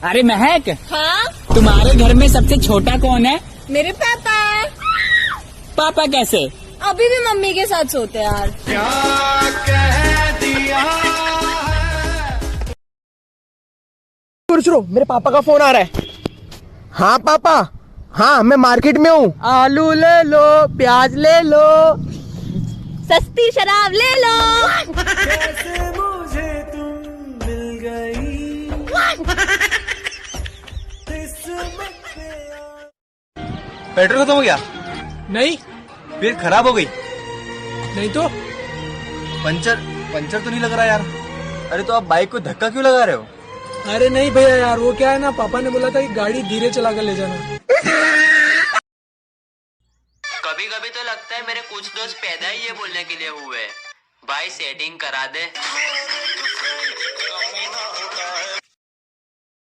अरे महक, हाँ, तुम्हारे घर में सबसे छोटा कौन है? मेरे पापा। पापा कैसे? अभी भी मम्मी के साथ सोते हैं यार। क्या कह दिया। सुनो, मेरे पापा का फोन आ रहा है। हाँ पापा, हाँ मैं मार्केट में हूँ। आलू ले लो, प्याज ले लो, सस्ती शराब ले लो। कैसे मुझे तुम मिल गई। पेट्रोल खत्म हो गया? नहीं फिर खराब हो गई? नहीं तो पंचर पंचर तो नहीं लग रहा यार। अरे तो आप बाइक को धक्का क्यों लगा रहे हो? अरे नहीं भैया यार, वो क्या है ना, पापा ने बोला था कि गाड़ी धीरे चला कर ले जाना। कभी कभी तो लगता है मेरे कुछ दोस्त पैदा ही ये बोलने के लिए हुए, भाई सेटिंग करा दे।